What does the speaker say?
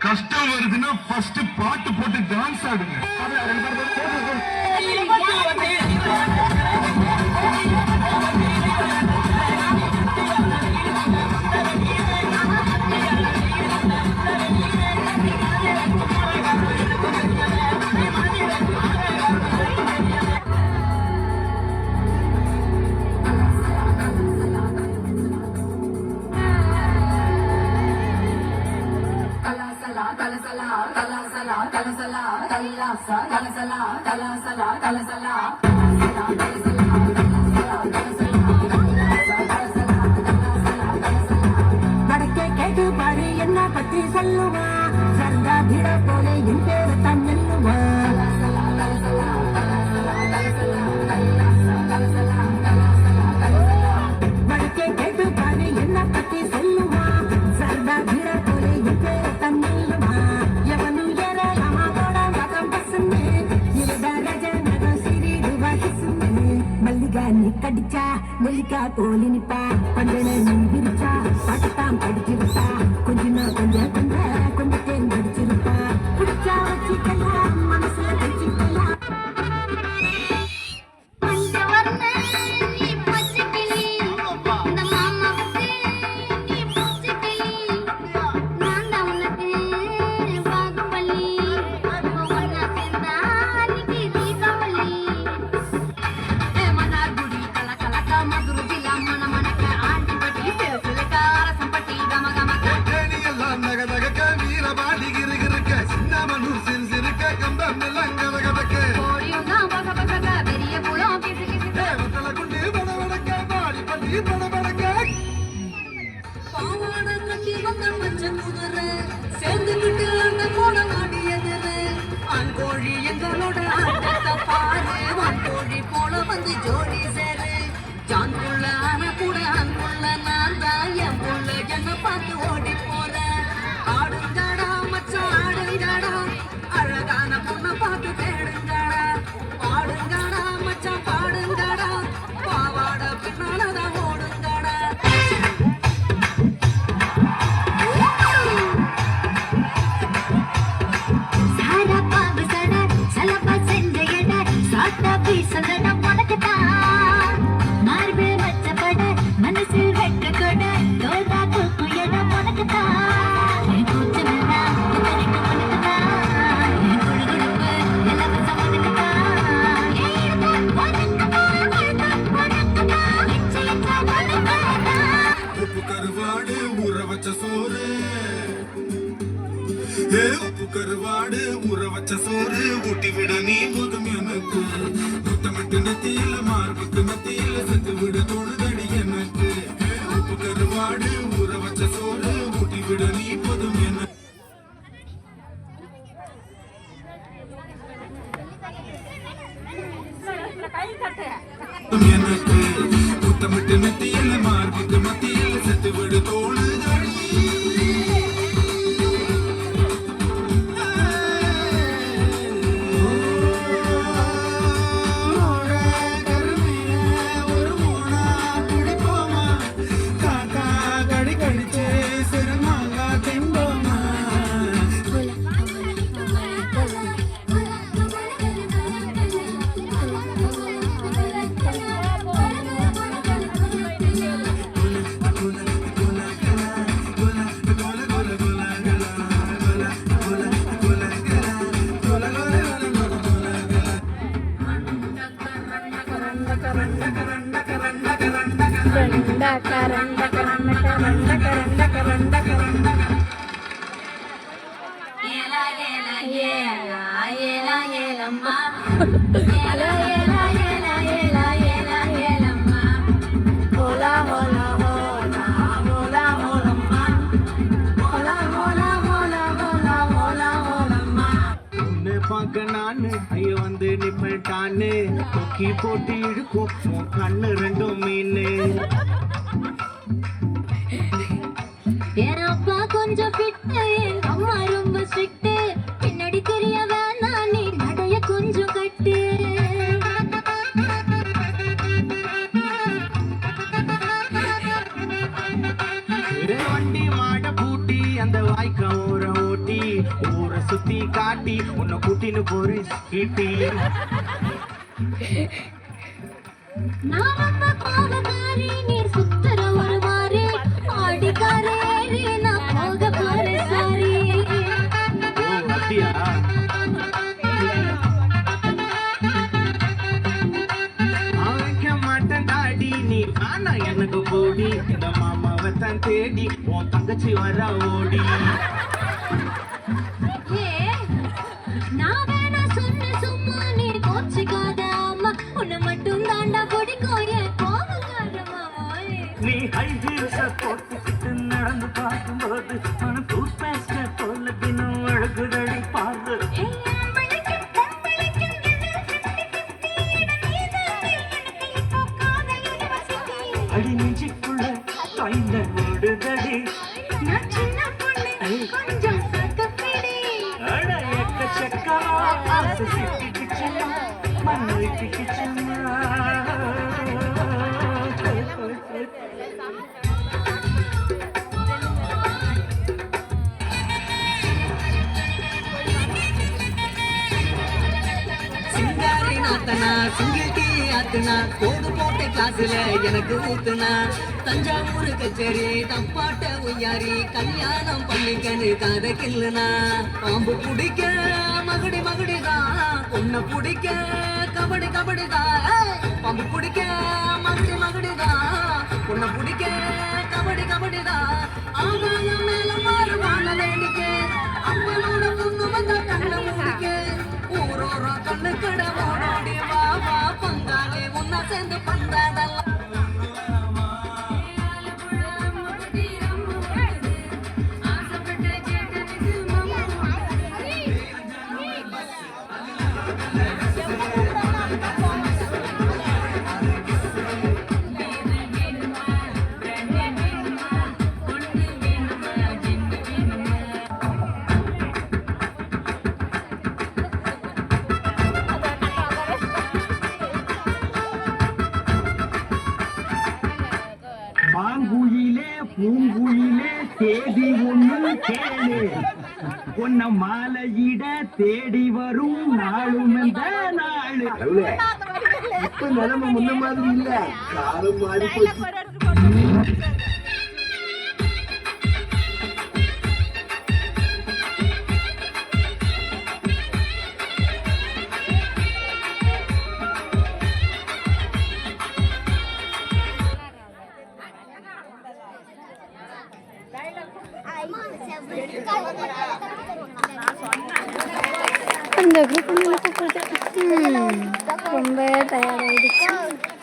கஷ்டம் வருதுன்னா ஃபர்ஸ்ட் பாட்டு போட்டு டான்ஸ் ஆடுங்க. வடக்கே கேட்டு பாரு என்ன பத்தி சொல்லுவா சர்தா திட போல என் பேரு தான் சொல்லுவா வடக்கே கேட்டு பாரு என்ன பத்தி சொல்லுவா சர்தா திட போல என் பேரு தான் சொல்லுவா எவனும் ஏறலாமோட மகம் பசுந்து இருட ரஜனகம் சிறிது வகிசுந்து மல்லிகா நீ கடிச்சா நெல்லிக்கா போலி நிப்பா பஞ்சன நீ விரிச்சா பாட்டுத்தான் படிச்சிருப்பா கொஞ்சம் கொஞ்சம் தேன் படிச்சிருப்பா பிடிச்சா வச்சுக்கலாம் மனசுல வச்சுக்கலாம் எங்களோட கோழி போல வந்து ஜோடி சேரு ஜான்குள்ள ஆன கூட அன்புள்ள நான் தான் என் புள்ள என்ன பார்த்து ஓடி போறேன் ஆடுங்கடா மச்சான் ஆடுங்கடா அழகான பொண்ணை பார்த்து தேடுங்கடா பாடுங்கடா மச்சான் பாடுங்கடா பாவாட பின்னாலதான் ஓடுங்கடா கருவாடு ஊற வச்ச சோறு ஊட்டி விட நீ போதும் எனக்கு முத்தமிட்டு நெத்தியில மார்புக்கு நெத்தியில செத்து விட தோணுதடி எனக்கு உப்பு கருவாடு ஊற வச்ச சோறு ஊட்டி விட நீ போதும் எனக்கு முத்தமிட்டு நெத்தியில மார்புக்கு மத்தியில செத்து விட தோணுதடி நானு ஐய வந்து நிப்பட்டானு கொக்கி போட்டு இழுக்கும் கண்ணு ரெண்டும் மீனு என் அப்பா கொஞ்சம் ஃபிட்டு என் அம்மா ரொம்ப ஸ்ட்ரிக்ட் பின்னாடி தெரிய வேணாம் நீ நடைய கொஞ்சம் கட்டு வண்டி மாட பூட்டி அந்த வாய்க்க ஓர ஓட்டி ஊட்டி ஊரை சுத்தி காட்டி உன்னை கூட்டின்னு போரு கீட்டி. நான் ரொம்ப கோபக்காரி, நீ சுத்துற ஒரு மாறி, ஆடிக்காரே நான் போக போறேன் சாரி. ஓ அப்படியா? வைக்க மாட்டேன் தாடி, நீ ஆனா எனக்கு போடி, இந்த மாமாவை தான் தேடி உன் தங்கச்சி வர ஓடி. நான் வேணா சொன்ன சும்மா, நீ கோச்சிக்காத அம்மா, உன்னை மட்டும் தாண்டா பிடிக்கும் என் கோபக்கார மாமாவே. நீ ஹை ஹீல்ஸ போட்டுக்கிட்டு நடந்து பார்க்கும்போது மனம் டூத் பேஸ்ட போல தினம் அழகுதடி பாரு. அடி நெஞ்சுக்குள்ள கைந்த ஓடுதடி, நான் சின்ன பொண்ணு, கொஞ்சம் சத்தப்பிடி. அட எக்கச்சக்கமா ஆசை சிக்கிக்கிச்சுமா, மண்ணு கிச்சுமா. சிங்காரி நாத்தனா சிங்கிள் டீ ஆத்துனா, கோடு போட்ட கிளாஸ்ல எனக்கு ஊத்துனா, தஞ்சாவூர் கச்சேரி தப்பாட்ட உய்யாரி, கல்யாணம் பண்ணிக்கன்னு கதை கில்லுனா, பாம்பு பிடிக்க மகுடி மகுடிதான், பொண்ணை பிடிக்க கபடி கபடிதான், பாம்பு பிடிக்க மகுடி மகுடிதான், பொண்ணை பிடிக்க கபடி கபடிதான், ஆகாயம் மேல மாறுவான வேடிக்க, அம்மனோட பொண்ணு வந்தா கண்ணை முடிக்க, ஊரோரம் கண்ணு கடை ஓடோடி வா வா பங்காளி உன்னை சேர்ந்து பந்தாடலாம். மாங்குயிலே பூங்குயிலே தேதி ஒண்ணு கேளு, உன்னை மாலையிட தேடி வரும் நாளும் இந்த நாளு. இப்ப நிலைமை முன்ன மாதிரி இல்ல, காலம் மாறி போச்சு. அந்த குரூப் ரொம்ப டயர்டாயிடுச்சு.